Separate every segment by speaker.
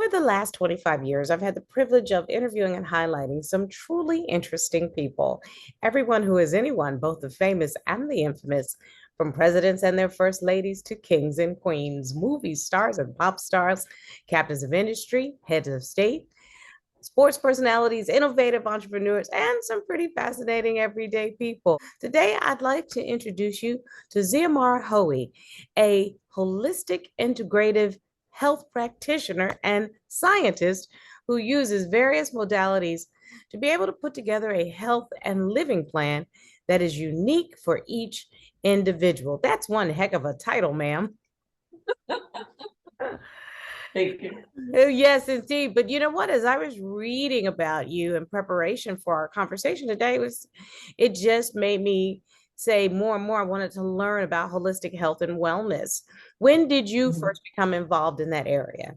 Speaker 1: Over the last 25 years, I've had the privilege of interviewing and highlighting some truly interesting people. Everyone who is anyone, both the famous and the infamous, from presidents and their first ladies to kings and queens, movie stars and pop stars, captains of industry, heads of state, sports personalities, innovative entrepreneurs, and some pretty fascinating everyday people. Today, I'd like to introduce you to Xiomara Hoey, a holistic integrative health practitioner and scientist who uses various modalities to be able to put together a health and living plan that is unique for each individual. That's one heck of a title, ma'am.
Speaker 2: Thank you.
Speaker 1: Oh, yes, indeed. But you know what? As I was reading about you in preparation for our conversation today, it just made me say more and more I wanted to learn about holistic health and wellness. When did you
Speaker 2: Mhm.
Speaker 1: first become involved in that area?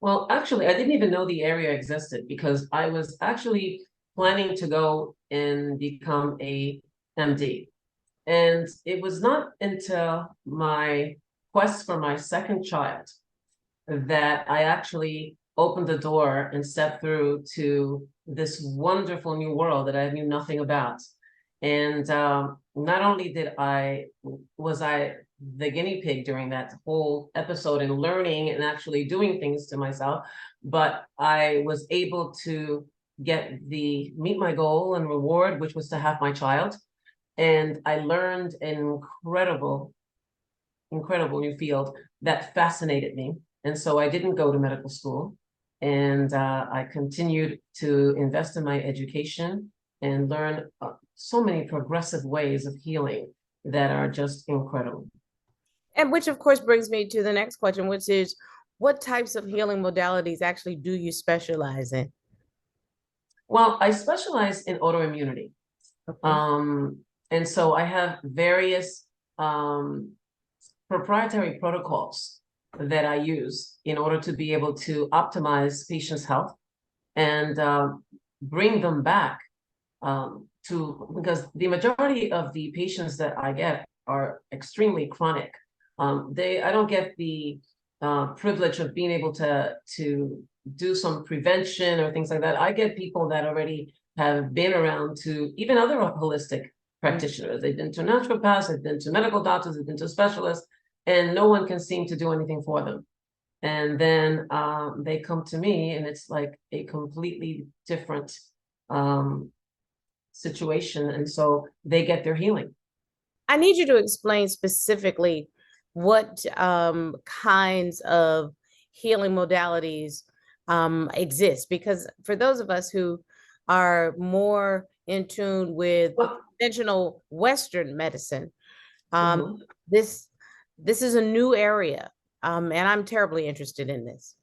Speaker 2: Well, actually, I didn't even know the area existed because I was actually planning to go and become a MD. And it was not until my quest for my second child that I actually opened the door and stepped through to this wonderful new world that I knew nothing about. And not only was I the guinea pig during that whole episode and learning and actually doing things to myself, but I was able to meet my goal and reward, which was to have my child. And I learned an incredible new field that fascinated me. And so I didn't go to medical school. And I continued to invest in my education and learn so many progressive ways of healing that are just incredible.
Speaker 1: And which, of course, brings me to the next question, which is what types of healing modalities actually do you specialize in?
Speaker 2: Well, I specialize in autoimmunity.
Speaker 1: Okay.
Speaker 2: Um, and so I have various proprietary protocols that I use in order to be able to optimize patients' health and bring them back to because the majority of the patients that I get are extremely chronic. I don't get the privilege of being able to do some prevention or things like that. I get people that already have been around to even other holistic practitioners. They've been to naturopaths, they've been to medical doctors, they've been to specialists, and no one can seem to do anything for them. And then they come to me, and it's like a completely different um, situation, and so they get their healing.
Speaker 1: I need you to explain specifically what kinds of healing modalities exist, because for those of us who are more in tune with conventional Western medicine, um,
Speaker 2: Mhm.
Speaker 1: this this is a new area, and I'm terribly interested in this.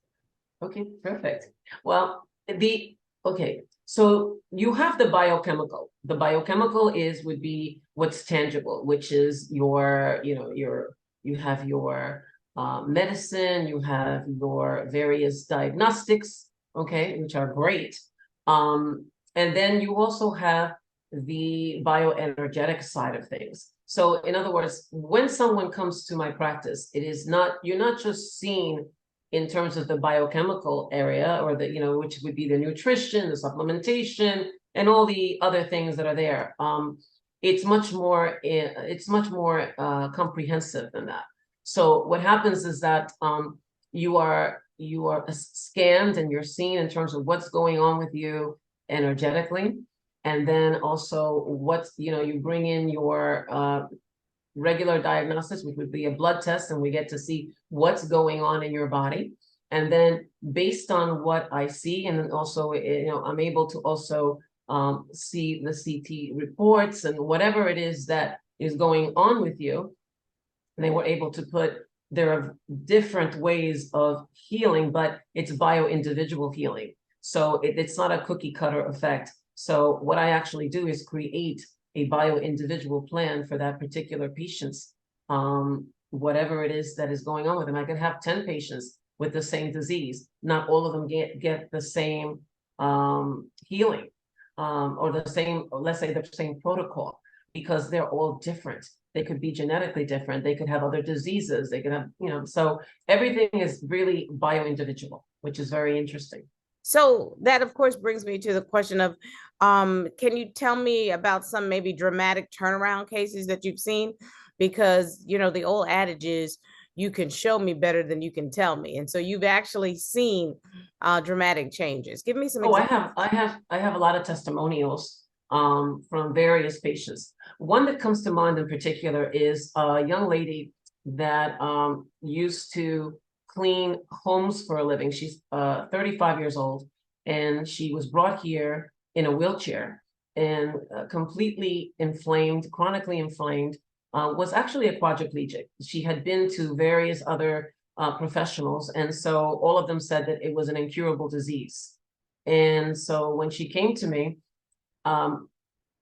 Speaker 2: Okay, perfect. Well, the okay, so you have the biochemical. The biochemical would be what's tangible, which is you have your medicine, you have your various diagnostics, okay, which are great. And then you also have the bioenergetic side of things. So in other words, when someone comes to my practice, you're not just seeing in terms of the biochemical area or which would be the nutrition, the supplementation, and all the other things that are there. It's much more comprehensive than that. So what happens is that you are scanned and you're seen in terms of what's going on with you energetically, and then also you bring in your regular diagnosis, which would be a blood test, and we get to see what's going on in your body. And then based on what I see, and then also, I'm able to also see the CT reports and whatever it is that is going on with you. And they were able to there are different ways of healing, but it's bio-individual healing. So it's not a cookie cutter effect. So what I actually do is create a bio-individual plan for that particular patient's whatever it is that is going on with them. I could have 10 patients with the same disease. Not all of them get the same healing or let's say the same protocol, because they're all different. they could be genetically different, they could have other diseases, they could have, so everything is really bio-individual, which is very interesting.
Speaker 1: So that, of course, brings me to the question of, can you tell me about some maybe dramatic turnaround cases that you've seen? Because, the old adage is you can show me better than you can tell me. And so you've actually seen dramatic changes. Give me some
Speaker 2: Oh,
Speaker 1: examples.
Speaker 2: I have a lot of testimonials from various patients. One that comes to mind in particular is a young lady that used to clean homes for a living. She's 35 years old, and she was brought here in a wheelchair and completely inflamed, chronically inflamed, was actually a quadriplegic. She had been to various other professionals, and so all of them said that it was an incurable disease. And so when she came to me, um,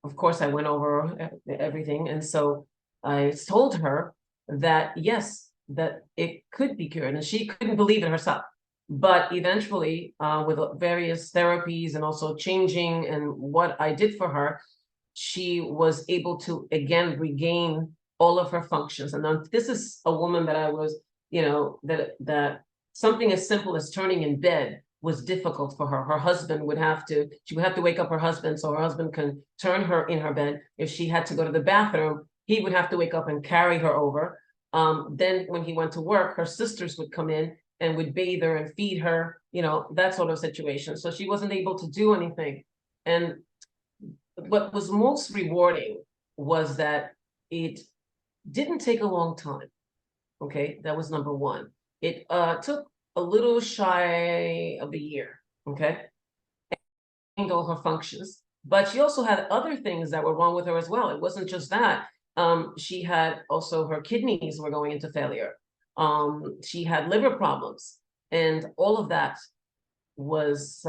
Speaker 2: of course, I went over everything. And so I told her that, yes, that it could be cured. And she couldn't believe it herself. But eventually, with various therapies and also changing and what I did for her, she was able to again regain all of her functions. And then this is a woman that I was, that something as simple as turning in bed was difficult for her. Her husband would have to, she would have to wake up her husband so her husband can turn her in her bed. If she had to go to the bathroom, he would have to wake up and carry her over. Then when he went to work, her sisters would come in and would bathe her and feed her, that sort of situation. So she wasn't able to do anything. And what was most rewarding was that it didn't take a long time. Okay, that was number one. It took a little shy of a year. Okay, and all her functions, but she also had other things that were wrong with her as well. It wasn't just that. She had also her kidneys were going into failure. She had liver problems, and all of that was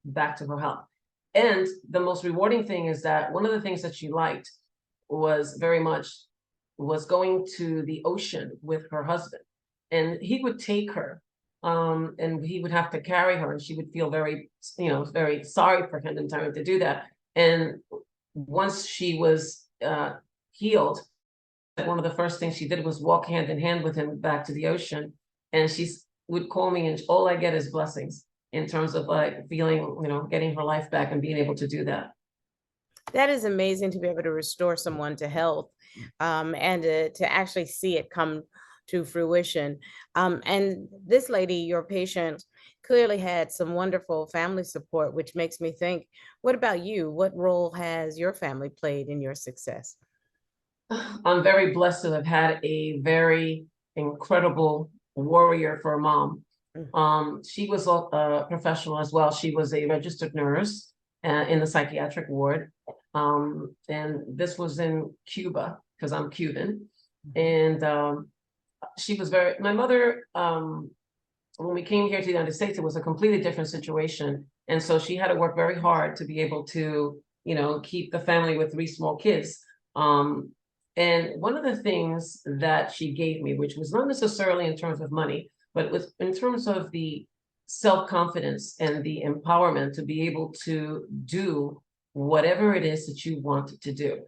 Speaker 2: back to her health. And the most rewarding thing is that one of the things that she liked was very much was going to the ocean with her husband. And he would take her, and he would have to carry her, and she would feel very, very sorry for him in time to do that. And once she was healed, one of the first things she did was walk hand in hand with him back to the ocean. And she would call me, and all I get is blessings in terms of like feeling, getting her life back and being able to do that.
Speaker 1: That is amazing to be able to restore someone to health, and to actually see it come to fruition. And this lady, your patient, clearly had some wonderful family support, which makes me think, what about you? What role has your family played in your success?
Speaker 2: I'm very blessed to have had a very incredible warrior for a mom.
Speaker 1: Mm.
Speaker 2: She was a professional as well. She was a registered nurse in the psychiatric ward. And this was in Cuba because I'm Cuban. And she was my mother, when we came here to the United States, it was a completely different situation. And so she had to work very hard to be able to, keep the family with 3 small kids. And one of the things that she gave me, which was not necessarily in terms of money, but it was in terms of the self-confidence and the empowerment to be able to do whatever it is that you want to do.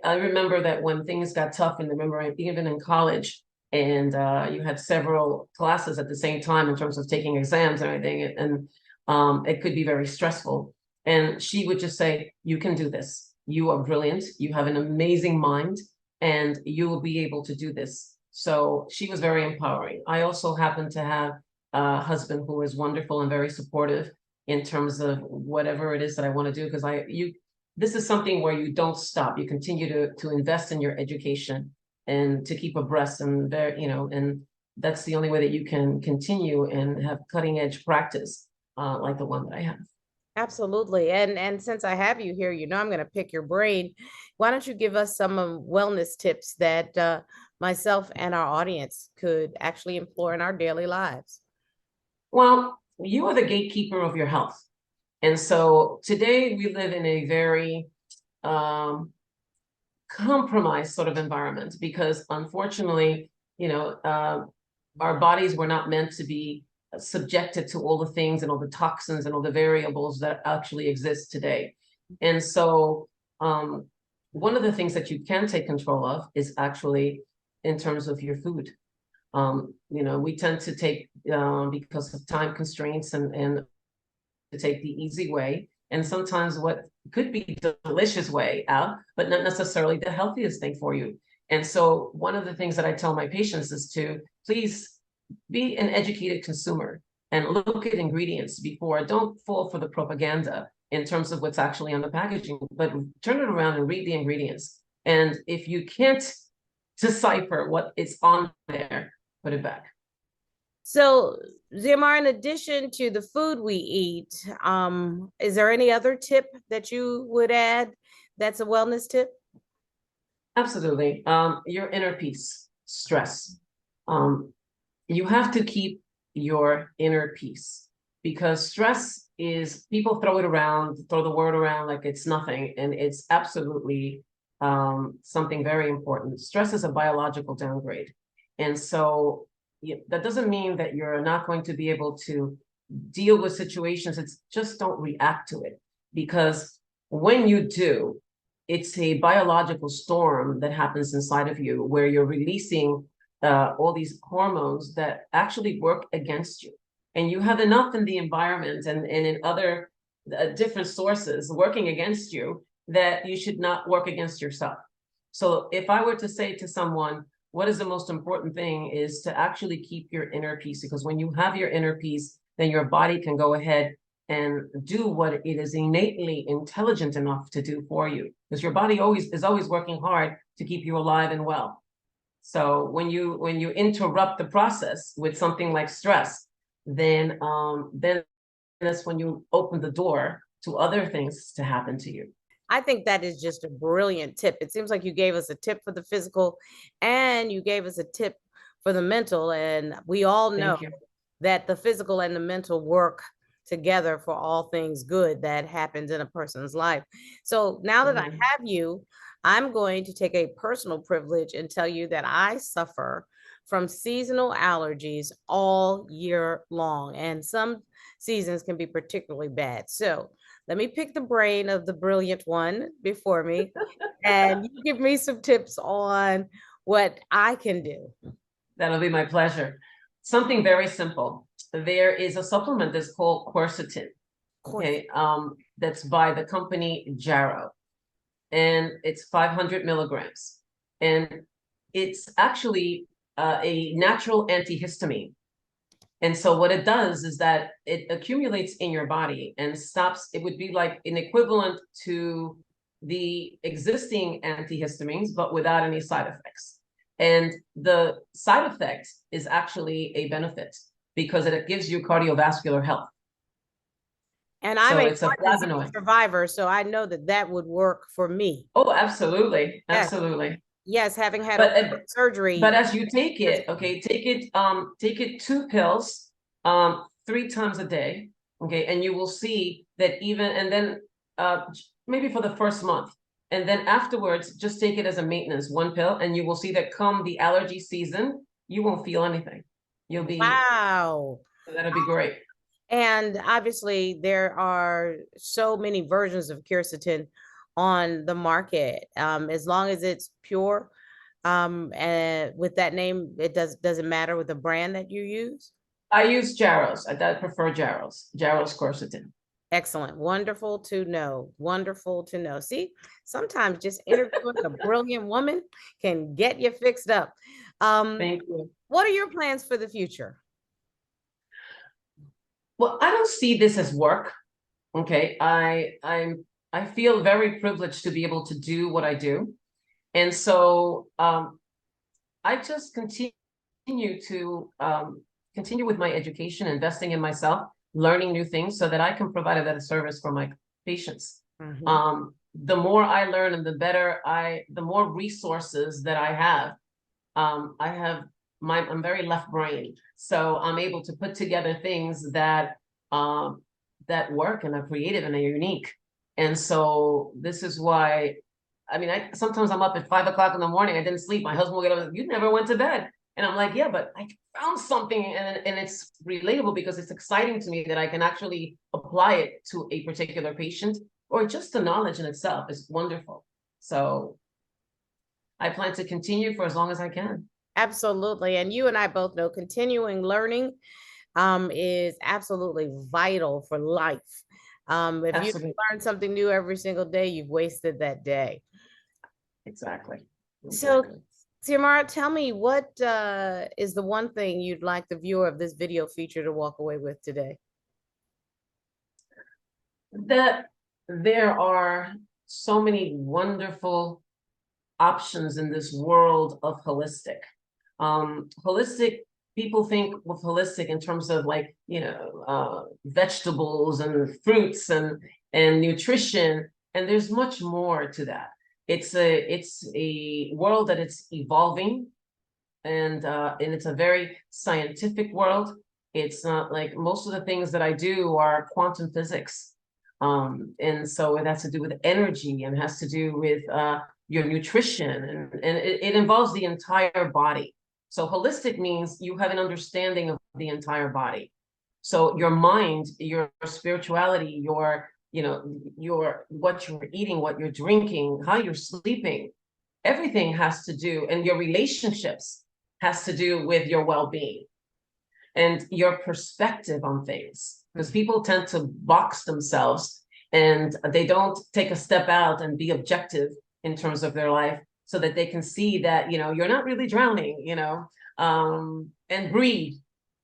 Speaker 2: I remember that when things got tough, and remember even in college, and you had several classes at the same time in terms of taking exams and everything, and it could be very stressful. And she would just say, "You can do this. You are brilliant. You have an amazing mind, and you will be able to do this." So she was very empowering. I also happen to have a husband who is wonderful and very supportive in terms of whatever it is that I want to do, because this is something where you don't stop. You continue to invest in your education and to keep abreast, and there, and that's the only way that you can continue and have cutting edge practice like the one that I have.
Speaker 1: Absolutely. And since I have you here, I'm going to pick your brain. Why don't you give us some wellness tips that myself and our audience could actually employ in our daily lives?
Speaker 2: Well, you are the gatekeeper of your health. And so today we live in a very compromised sort of environment, because unfortunately, our bodies were not meant to be subjected to all the things and all the toxins and all the variables that actually exist today. And so one of the things that you can take control of is actually in terms of your food. We tend to take, because of time constraints and to take the easy way, and sometimes what could be delicious way out, but not necessarily the healthiest thing for you. And so one of the things that I tell my patients is to please be an educated consumer and look at ingredients before. Don't fall for the propaganda in terms of what's actually on the packaging, but turn it around and read the ingredients. And if you can't decipher what is on there, put it back.
Speaker 1: So, Xiomar, in addition to the food we eat, is there any other tip that you would add that's a wellness tip?
Speaker 2: Absolutely. Your inner peace, stress. You have to keep your inner peace, because stress is, people throw it around, throw the word around like it's nothing, and it's absolutely something very important. Stress is a biological downgrade. And so that doesn't mean that you're not going to be able to deal with situations. It's just don't react to it, because when you do, it's a biological storm that happens inside of you where you're releasing all these hormones that actually work against you. And you have enough in the environment and in other different sources working against you that you should not work against yourself. So if I were to say to someone, what is the most important thing, is to actually keep your inner peace, because when you have your inner peace, then your body can go ahead and do what it is innately intelligent enough to do for you, because your body is always working hard to keep you alive and well. So when you interrupt the process with something like stress, then that's when you open the door to other things to happen to you.
Speaker 1: I think that is just a brilliant tip. It seems like you gave us a tip for the physical and you gave us a tip for the mental. And we all know
Speaker 2: Thank you.
Speaker 1: that the physical and the mental work together for all things good that happens in a person's life. So now that I
Speaker 2: Mhm.
Speaker 1: have you, I'm going to take a personal privilege and tell you that I suffer from seasonal allergies all year long, and some seasons can be particularly bad. So let me pick the brain of the brilliant one before me, and you give me some tips on what I can do.
Speaker 2: That'll be my pleasure. Something very simple. There is a supplement that's called quercetin.
Speaker 1: Of course.
Speaker 2: Okay, that's by the company Jarrow, and it's 500 milligrams, and it's actually a natural antihistamine. And so what it does is that it accumulates in your body and stops. It would be like an equivalent to the existing antihistamines, but without any side effects. And the side effect is actually a benefit because it gives you cardiovascular health.
Speaker 1: And I'm
Speaker 2: So
Speaker 1: a
Speaker 2: it's a
Speaker 1: heart disease
Speaker 2: flavonoid.
Speaker 1: survivor, so I know that that would work for me.
Speaker 2: Oh, absolutely,
Speaker 1: Yes,
Speaker 2: absolutely.
Speaker 1: yes, having had
Speaker 2: But
Speaker 1: open heart
Speaker 2: but
Speaker 1: surgery.
Speaker 2: as you take it, okay, take it 2 pills 3 times a day, okay, and you will see that even, and then maybe for the first month, and then afterwards just take it as a maintenance 1 pill, and you will see that come the allergy season, you won't feel anything. You'll be,
Speaker 1: Wow.
Speaker 2: that'll be great.
Speaker 1: And obviously, there are so many versions of quercetin on the market. As long as it's pure, and with that name, it doesn't matter with the brand that you use.
Speaker 2: I use Jarrows. I prefer Jarrows quercetin.
Speaker 1: Excellent. Wonderful to know. Wonderful to know. See, sometimes just interviewing a brilliant woman can get you fixed up. Um,
Speaker 2: Thank you.
Speaker 1: what are your plans for the future?
Speaker 2: Well, I don't see this as work. Okay, I feel very privileged to be able to do what I do, and so I just continue with my education, investing in myself, learning new things, so that I can provide a better service for my patients.
Speaker 1: Mhm.
Speaker 2: The more I learn, and the more resources that I have. I'm very left-brained, so I'm able to put together things um, that work and are creative and are unique. And so this is why, I mean, I sometimes I'm up at 5 o'clock in the morning. I didn't sleep. My husband will get up, you never went to bed. And I'm like, yeah, but I found something, and it's relatable because it's exciting to me that I can actually apply it to a particular patient, or just the knowledge in itself is wonderful. So I plan to continue for as long as I can.
Speaker 1: Absolutely. And you and I both know continuing learning is absolutely vital for life. If you
Speaker 2: Absolutely.
Speaker 1: learn something new every single day, you've wasted that day.
Speaker 2: Exactly.
Speaker 1: So,
Speaker 2: Exactly.
Speaker 1: Xiomara, tell me what is the one thing you'd like the viewer of this video feature to walk away with today?
Speaker 2: That there are so many wonderful options in this world of holistic. Holistic, people think of holistic in terms of like, vegetables and fruits and nutrition, and there's much more to that. It's a world that it's evolving, and it's a very scientific world. It's not like most of the things that I do are quantum physics. And so it has to do with energy and has to do with your nutrition, and it involves the entire body. So holistic means you have an understanding of the entire body. So your mind, your spirituality, your what you're eating, what you're drinking, how you're sleeping, everything has to do, and your relationships has to do with your well-being and your perspective on things. Because people tend to box themselves and they don't take a step out and be objective in terms of their life so that they can see that, you're not really drowning, and breathe.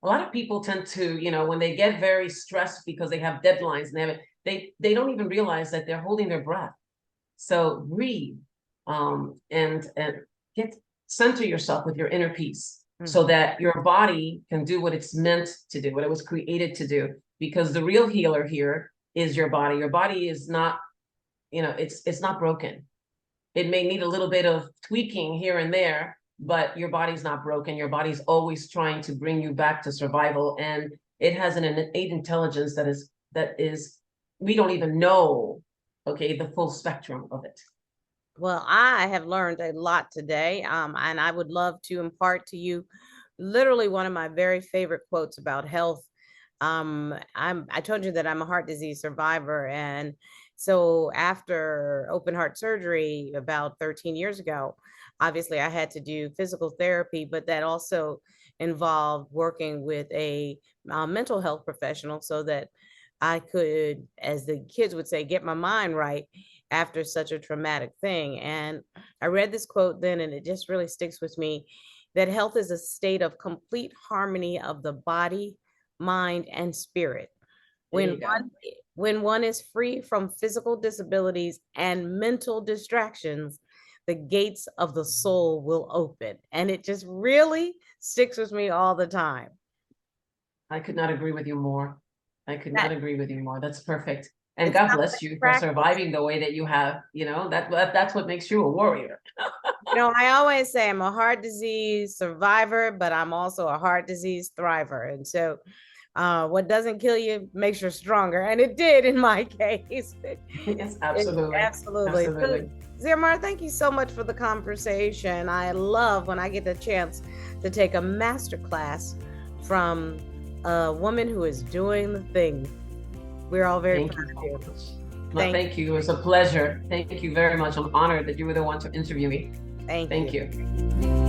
Speaker 2: A lot of people tend to, when they get very stressed because they have deadlines and they don't even realize that they're holding their breath. So breathe, and get center yourself with your inner peace so that your body can do what it's meant to do, what it was created to do. Because the real healer here is your body. Your body is not, it's not broken. It may need a little bit of tweaking here and there, but your body's not broken. Your body's always trying to bring you back to survival, and it has an innate intelligence that is we don't even know, okay, the full spectrum of it.
Speaker 1: Well, I have learned a lot today, and I would love to impart to you literally one of my very favorite quotes about health. I told you that I'm a heart disease survivor, and so after open heart surgery about 13 years ago, obviously I had to do physical therapy, but that also involved working with a mental health professional so that I could, as the kids would say, get my mind right after such a traumatic thing. And I read this quote then, and it just really sticks with me, that health is a state of complete harmony of the body, mind, and spirit.
Speaker 2: There
Speaker 1: When
Speaker 2: you go.
Speaker 1: when one is free from physical disabilities and mental distractions, the gates of the soul will open. And it just really sticks with me all the time.
Speaker 2: I could not agree with you more. I could not
Speaker 1: That
Speaker 2: agree with you more. That's perfect. And
Speaker 1: it's
Speaker 2: God
Speaker 1: not
Speaker 2: bless you for
Speaker 1: practice.
Speaker 2: surviving the way that you have. That's what makes you a warrior.
Speaker 1: I always say I'm a heart disease survivor, but I'm also a heart disease thriver. And so what doesn't kill you makes you stronger. And it did in my case.
Speaker 2: Yes, absolutely.
Speaker 1: Absolutely. So,
Speaker 2: Absolutely.
Speaker 1: Xiomar, thank you so much for the conversation. I love when I get the chance to take a master class from a woman who is doing the thing. We're all very
Speaker 2: Thank you
Speaker 1: proud of
Speaker 2: so
Speaker 1: you.
Speaker 2: much. No,
Speaker 1: Thank
Speaker 2: thank you. It was a pleasure. Thank you very much. I'm honored that you were the one to interview me.
Speaker 1: Thank
Speaker 2: Thank
Speaker 1: you.
Speaker 2: you.